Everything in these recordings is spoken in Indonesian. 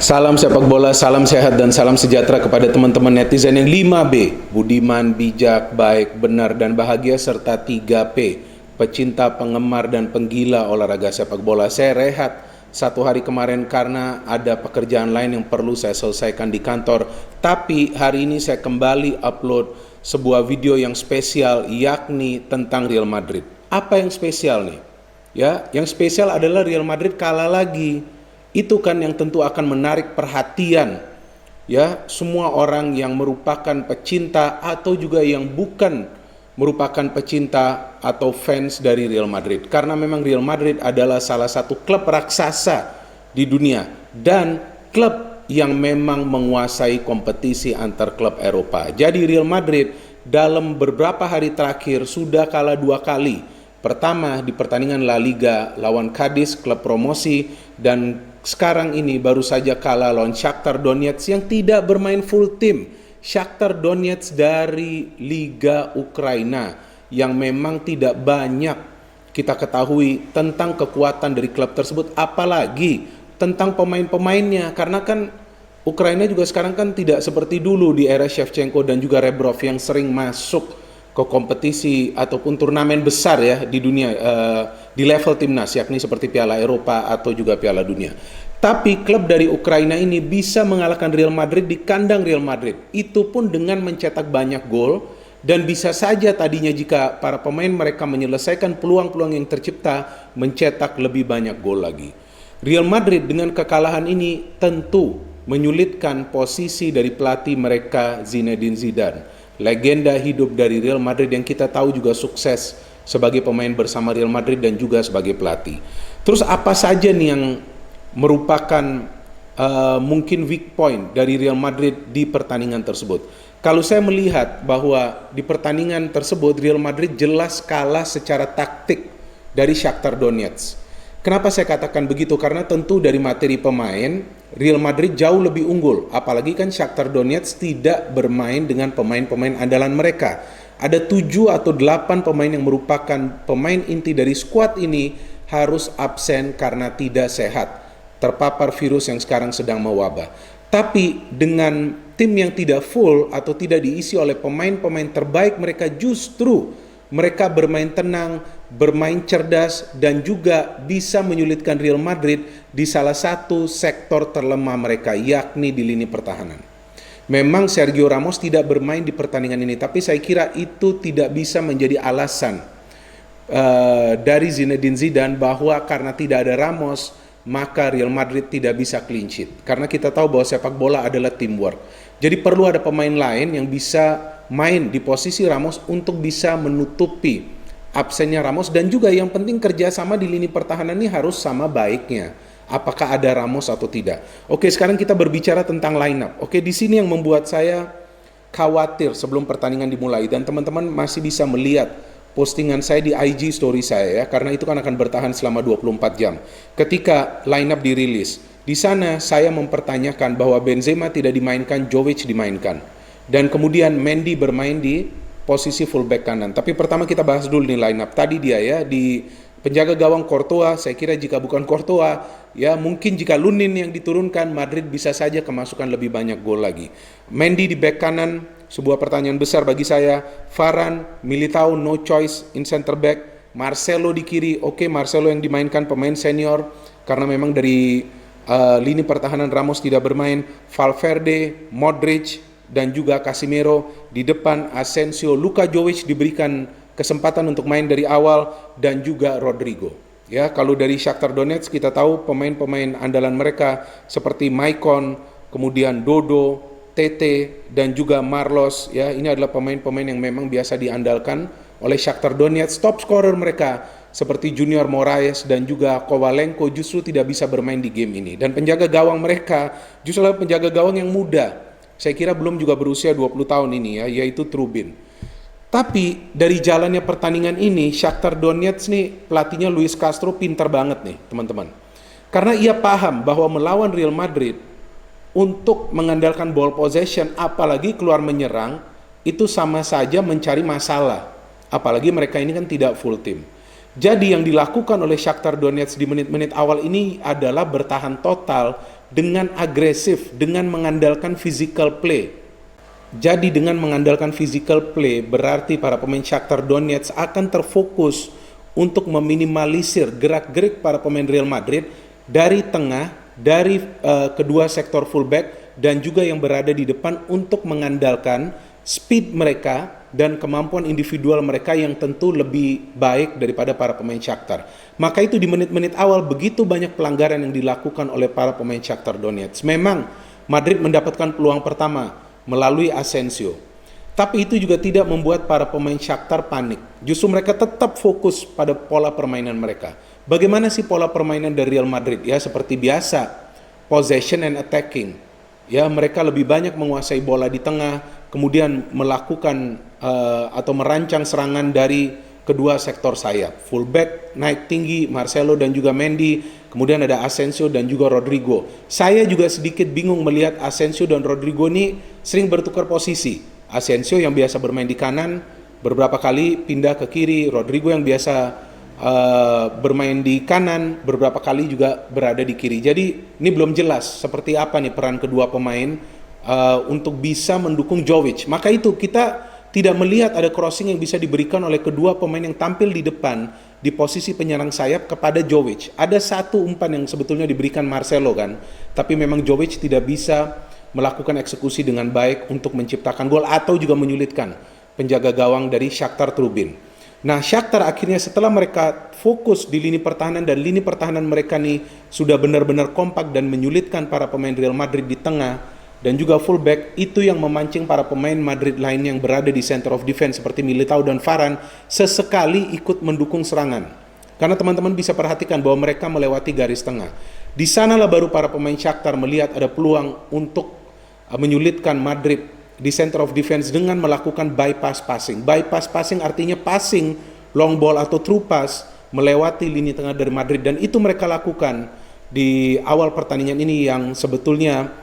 Salam sepak bola, salam sehat dan salam sejahtera kepada teman-teman netizen yang 5B, budiman, bijak, baik, benar, dan bahagia, serta 3P, pecinta, penggemar, dan penggila olahraga sepak bola. Saya rehat satu hari kemarin karena ada pekerjaan lain yang perlu saya selesaikan di kantor. Tapi hari ini saya kembali upload sebuah video yang spesial, yakni tentang Real Madrid. Apa yang spesial nih? Ya, yang spesial adalah Real Madrid kalah lagi. Itu kan yang tentu akan menarik perhatian ya semua orang yang merupakan pecinta atau juga yang bukan merupakan pecinta atau fans dari Real Madrid, karena memang Real Madrid adalah salah satu klub raksasa di dunia dan klub yang memang menguasai kompetisi antar klub Eropa. Jadi Real Madrid dalam beberapa hari terakhir sudah kalah 2 kali. Pertama di pertandingan La Liga lawan Cadiz, klub promosi, dan sekarang ini baru saja kalah lawan Shakhtar Donetsk yang tidak bermain full tim. Shakhtar Donetsk dari Liga Ukraina yang memang tidak banyak kita ketahui tentang kekuatan dari klub tersebut, apalagi tentang pemain-pemainnya, karena kan Ukraina juga sekarang kan tidak seperti dulu di era Shevchenko dan juga Rebrov yang sering masuk ke kompetisi ataupun turnamen besar ya di dunia di level timnas, yakni seperti Piala Eropa atau juga Piala Dunia. Tapi klub dari Ukraina ini bisa mengalahkan Real Madrid di kandang Real Madrid. Itu pun dengan mencetak banyak gol, dan bisa saja tadinya jika para pemain mereka menyelesaikan peluang-peluang yang tercipta mencetak lebih banyak gol lagi. Real Madrid dengan kekalahan ini tentu menyulitkan posisi dari pelatih mereka Zinedine Zidane, legenda hidup dari Real Madrid yang kita tahu juga sukses sebagai pemain bersama Real Madrid dan juga sebagai pelatih. Terus apa saja nih yang merupakan mungkin weak point dari Real Madrid di pertandingan tersebut? Kalau saya melihat bahwa di pertandingan tersebut Real Madrid jelas kalah secara taktik dari Shakhtar Donetsk. Kenapa saya katakan begitu? Karena tentu dari materi pemain Real Madrid jauh lebih unggul, apalagi kan Shakhtar Donetsk tidak bermain dengan pemain-pemain andalan mereka. Ada 7 atau 8 pemain yang merupakan pemain inti dari skuad ini harus absen karena tidak sehat, terpapar virus yang sekarang sedang mewabah. Tapi dengan tim yang tidak full atau tidak diisi oleh pemain-pemain terbaik mereka, justru mereka bermain tenang, bermain cerdas, dan juga bisa menyulitkan Real Madrid di salah satu sektor terlemah mereka, yakni di lini pertahanan. Memang Sergio Ramos tidak bermain di pertandingan ini, tapi saya kira itu tidak bisa menjadi alasan dari Zinedine Zidane bahwa karena tidak ada Ramos maka Real Madrid tidak bisa clean sheet. Karena kita tahu bahwa sepak bola adalah teamwork. Jadi perlu ada pemain lain yang bisa main di posisi Ramos untuk bisa menutupi absennya Ramos, dan juga yang penting kerjasama di lini pertahanan ini harus sama baiknya. Apakah ada Ramos atau tidak? Oke, sekarang kita berbicara tentang line up. Oke, di sini yang membuat saya khawatir sebelum pertandingan dimulai, dan teman-teman masih bisa melihat postingan saya di IG story saya ya, karena itu kan akan bertahan selama 24 jam. Ketika line up dirilis, di sana saya mempertanyakan bahwa Benzema tidak dimainkan, Jovic dimainkan, dan kemudian Mendy bermain di posisi fullback kanan. Tapi pertama kita bahas dulu nih line up. Tadi dia ya di penjaga gawang Courtois, saya kira jika bukan Courtois, ya mungkin jika Lunin yang diturunkan, Madrid bisa saja kemasukan lebih banyak gol lagi. Mendy di back kanan, sebuah pertanyaan besar bagi saya. Varane, Militao, no choice in center back. Marcelo di kiri, oke, Marcelo yang dimainkan pemain senior, karena memang dari lini pertahanan Ramos tidak bermain. Valverde, Modric, dan juga Casemiro di depan. Asensio, Luka Jovic diberikan kesempatan untuk main dari awal, dan juga Rodrigo. Ya, kalau dari Shakhtar Donetsk kita tahu pemain-pemain andalan mereka seperti Maicon, kemudian Dodo, Tete, dan juga Marlos. Ya, ini adalah pemain-pemain yang memang biasa diandalkan oleh Shakhtar Donetsk. Top scorer mereka seperti Junior Moraes dan juga Kovalenko justru tidak bisa bermain di game ini. Dan penjaga gawang mereka justru adalah penjaga gawang yang muda. Saya kira belum juga berusia 20 tahun ini ya, yaitu Trubin. Tapi dari jalannya pertandingan ini, Shakhtar Donetsk nih pelatihnya Luis Castro pintar banget nih teman-teman. Karena ia paham bahwa melawan Real Madrid untuk mengandalkan ball possession apalagi keluar menyerang itu sama saja mencari masalah. Apalagi mereka ini kan tidak full team. Jadi yang dilakukan oleh Shakhtar Donetsk di menit-menit awal ini adalah bertahan total dengan agresif, dengan mengandalkan physical play. Jadi dengan mengandalkan physical play berarti para pemain Shakhtar Donetsk akan terfokus untuk meminimalisir gerak-gerik para pemain Real Madrid dari tengah, dari kedua sektor fullback dan juga yang berada di depan untuk mengandalkan speed mereka dan kemampuan individual mereka yang tentu lebih baik daripada para pemain Shakhtar. Maka itu di menit-menit awal begitu banyak pelanggaran yang dilakukan oleh para pemain Shakhtar Donetsk. Memang Madrid mendapatkan peluang pertama melalui Asensio. Tapi itu juga tidak membuat para pemain Shakhtar panik. Justru mereka tetap fokus pada pola permainan mereka. Bagaimana sih pola permainan dari Real Madrid? Ya seperti biasa, possession and attacking. Ya mereka lebih banyak menguasai bola di tengah, kemudian melakukan atau merancang serangan dari kedua sektor sayap. Fullback naik tinggi, Marcelo dan juga Mendy, kemudian ada Asensio dan juga Rodrigo. Saya juga sedikit bingung melihat Asensio dan Rodrigo ini sering bertukar posisi. Asensio yang biasa bermain di kanan, beberapa kali pindah ke kiri. Rodrigo yang biasa bermain di kanan, beberapa kali juga berada di kiri. Jadi ini belum jelas seperti apa nih peran kedua pemain untuk bisa mendukung Jovic. Maka itu kita tidak melihat ada crossing yang bisa diberikan oleh kedua pemain yang tampil di depan di posisi penyerang sayap kepada Jovic. Ada satu umpan yang sebetulnya diberikan Marcelo kan, tapi memang Jovic tidak bisa melakukan eksekusi dengan baik untuk menciptakan gol atau juga menyulitkan penjaga gawang dari Shakhtar Trubin. Nah, Shakhtar akhirnya setelah mereka fokus di lini pertahanan dan lini pertahanan mereka nih sudah benar-benar kompak dan menyulitkan para pemain Real Madrid di tengah dan juga fullback, itu yang memancing para pemain Madrid lain yang berada di center of defense seperti Militao dan Varane sesekali ikut mendukung serangan. Karena teman-teman bisa perhatikan bahwa mereka melewati garis tengah. Di sanalah baru para pemain Shakhtar melihat ada peluang untuk menyulitkan Madrid di center of defense dengan melakukan bypass passing. Bypass passing artinya passing long ball atau through pass melewati lini tengah dari Madrid, dan itu mereka lakukan di awal pertandingan ini yang sebetulnya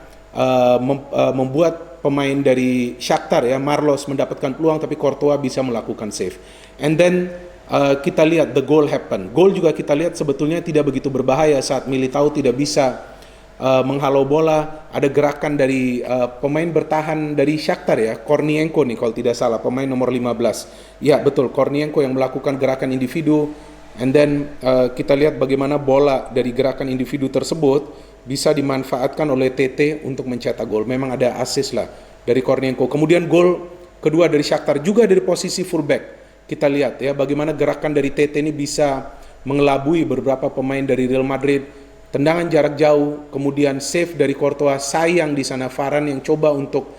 membuat pemain dari Shakhtar ya, Marlos mendapatkan peluang tapi Courtois bisa melakukan save. And then kita lihat the goal happen. Gol juga kita lihat sebetulnya tidak begitu berbahaya saat Militao tidak bisa menghalau bola. Ada gerakan dari pemain bertahan dari Shakhtar ya, Kornienko nih kalau tidak salah, pemain nomor 15. Ya betul, Kornienko yang melakukan gerakan individu. And then kita lihat bagaimana bola dari gerakan individu tersebut bisa dimanfaatkan oleh TT untuk mencetak gol. Memang ada assist lah dari Kornienko. Kemudian gol kedua dari Shakhtar juga dari posisi fullback. Kita lihat ya bagaimana gerakan dari TT ini bisa mengelabui beberapa pemain dari Real Madrid. Tendangan jarak jauh, kemudian save dari Courtois. Sayang di sana Varane yang coba untuk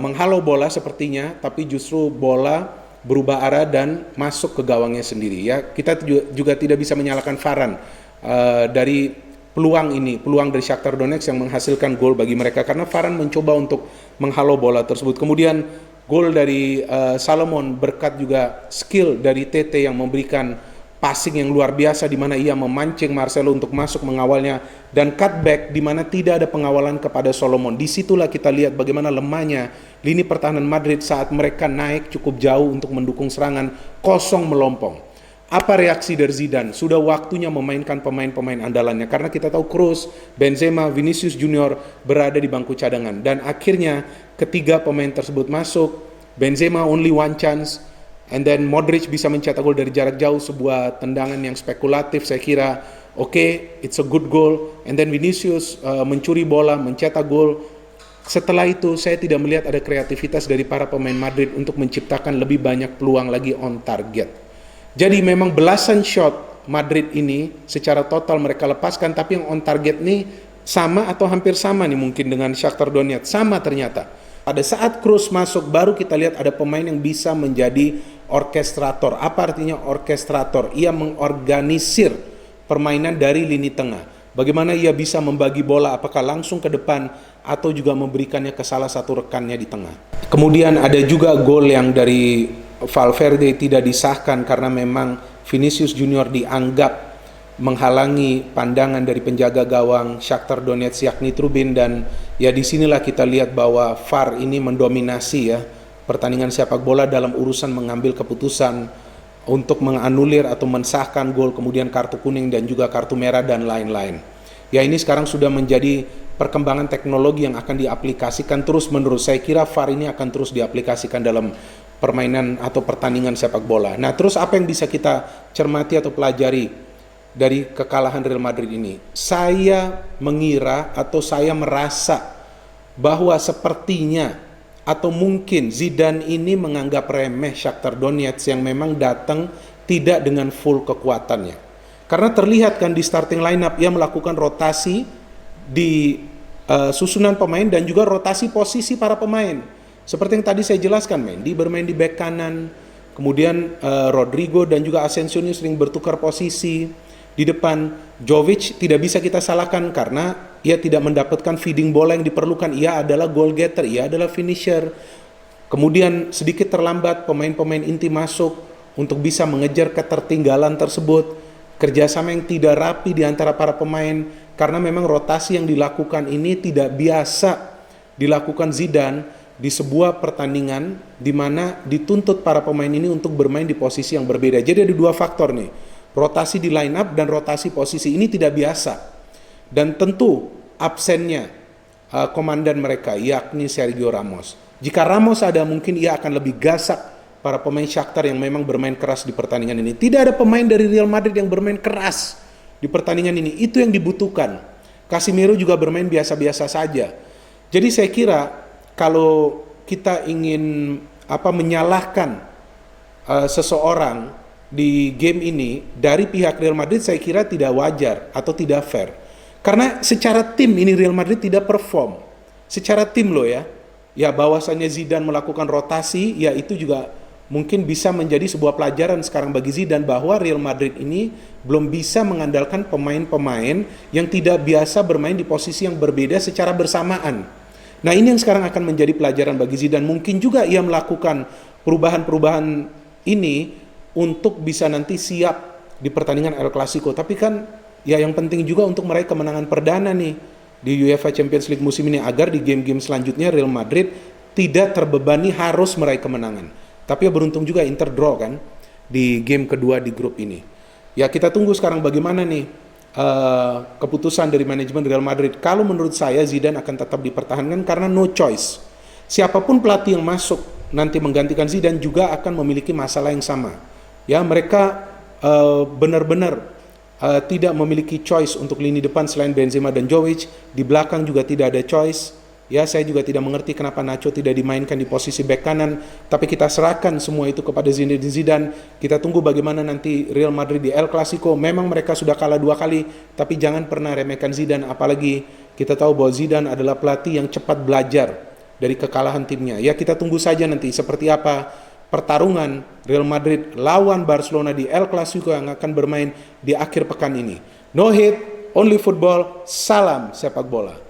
menghalau bola sepertinya, tapi justru bola berubah arah dan masuk ke gawangnya sendiri ya. Kita juga tidak bisa menyalahkan Varane dari peluang ini, peluang dari Shakhtar Donetsk yang menghasilkan gol bagi mereka, karena Varane mencoba untuk menghalau bola tersebut. Kemudian gol dari Salomon berkat juga skill dari TT yang memberikan passing yang luar biasa di mana ia memancing Marcelo untuk masuk mengawalnya, dan cutback di mana tidak ada pengawalan kepada Solomon. Disitulah kita lihat bagaimana lemahnya lini pertahanan Madrid saat mereka naik cukup jauh untuk mendukung serangan, kosong melompong. Apa reaksi dari Zidane? Sudah waktunya memainkan pemain-pemain andalannya, karena kita tahu Kroos, Benzema, Vinicius Junior berada di bangku cadangan, dan akhirnya ketiga pemain tersebut masuk. Benzema only one chance, and then Modric bisa mencetak gol dari jarak jauh, sebuah tendangan yang spekulatif saya kira. Oke, it's a good goal. And then Vinicius mencuri bola, mencetak gol. Setelah itu saya tidak melihat ada kreativitas dari para pemain Madrid untuk menciptakan lebih banyak peluang lagi on target. Jadi memang belasan shot Madrid ini secara total mereka lepaskan, tapi yang on target nih sama atau hampir sama nih mungkin dengan Shakhtar Donetsk, sama ternyata. Pada saat Kroos masuk baru kita lihat ada pemain yang bisa menjadi orkestrator. Apa artinya orkestrator? Ia mengorganisir permainan dari lini tengah. Bagaimana ia bisa membagi bola, apakah langsung ke depan atau juga memberikannya ke salah satu rekannya di tengah. Kemudian ada juga gol yang dari Valverde tidak disahkan karena memang Vinicius Junior dianggap menghalangi pandangan dari penjaga gawang Shakhtar Donetsk yakni Trubin, dan ya disinilah kita lihat bahwa VAR ini mendominasi ya pertandingan sepak bola dalam urusan mengambil keputusan untuk menganulir atau mensahkan gol, kemudian kartu kuning dan juga kartu merah dan lain-lain. Ya ini sekarang sudah menjadi perkembangan teknologi yang akan diaplikasikan terus-menerus. Saya kira VAR ini akan terus diaplikasikan dalam permainan atau pertandingan sepak bola. Nah, terus apa yang bisa kita cermati atau pelajari dari kekalahan Real Madrid ini? Saya mengira atau saya merasa bahwa sepertinya atau mungkin Zidane ini menganggap remeh Shakhtar Donetsk yang memang datang tidak dengan full kekuatannya. Karena terlihat kan di starting lineup ia melakukan rotasi di susunan pemain dan juga rotasi posisi para pemain. Seperti yang tadi saya jelaskan, Mendy bermain di bek kanan, kemudian Rodrigo dan juga Asensio ini sering bertukar posisi di depan. Jovic tidak bisa kita salahkan karena ia tidak mendapatkan feeding bola yang diperlukan. Ia adalah goal getter, ia adalah finisher. Kemudian sedikit terlambat pemain-pemain inti masuk untuk bisa mengejar ketertinggalan tersebut. Kerjasama yang tidak rapi di antara para pemain karena memang rotasi yang dilakukan ini tidak biasa dilakukan Zidane di sebuah pertandingan di mana dituntut para pemain ini untuk bermain di posisi yang berbeda. Jadi ada dua faktor nih, rotasi di line up dan rotasi posisi ini tidak biasa. Dan tentu absennya komandan mereka yakni Sergio Ramos. Jika Ramos ada mungkin ia akan lebih gasak para pemain Shakhtar yang memang bermain keras di pertandingan ini. Tidak ada pemain dari Real Madrid yang bermain keras di pertandingan ini. Itu yang dibutuhkan. Casemiro juga bermain biasa-biasa saja. Jadi saya kira kalau kita ingin menyalahkan seseorang di game ini dari pihak Real Madrid, saya kira tidak wajar atau tidak fair. Karena secara tim ini Real Madrid tidak perform. Secara tim loh ya. Ya bahwasannya Zidane melakukan rotasi, ya itu juga mungkin bisa menjadi sebuah pelajaran sekarang bagi Zidane bahwa Real Madrid ini belum bisa mengandalkan pemain-pemain yang tidak biasa bermain di posisi yang berbeda secara bersamaan. Nah ini yang sekarang akan menjadi pelajaran bagi Zidane. Mungkin juga ia melakukan perubahan-perubahan ini untuk bisa nanti siap di pertandingan El Clasico. Tapi kan ya yang penting juga untuk meraih kemenangan perdana nih di UEFA Champions League musim ini agar di game-game selanjutnya Real Madrid tidak terbebani harus meraih kemenangan. Tapi ya beruntung juga Inter draw kan di game kedua di grup ini. Ya kita tunggu sekarang bagaimana nih keputusan dari manajemen Real Madrid. Kalau menurut saya Zidane akan tetap dipertahankan karena no choice. Siapapun pelatih yang masuk nanti menggantikan Zidane juga akan memiliki masalah yang sama. Ya mereka benar-benar tidak memiliki choice untuk lini depan selain Benzema dan Jovic. Di belakang juga tidak ada choice. Ya saya juga tidak mengerti kenapa Nacho tidak dimainkan di posisi bek kanan. Tapi kita serahkan semua itu kepada Zinedine Zidane. Kita tunggu bagaimana nanti Real Madrid di El Clasico. Memang mereka sudah kalah 2 kali, tapi jangan pernah remehkan Zidane. Apalagi kita tahu bahwa Zidane adalah pelatih yang cepat belajar dari kekalahan timnya. Ya kita tunggu saja nanti seperti apa pertarungan Real Madrid lawan Barcelona di El Clasico yang akan bermain di akhir pekan ini. No hate, only football, salam sepak bola.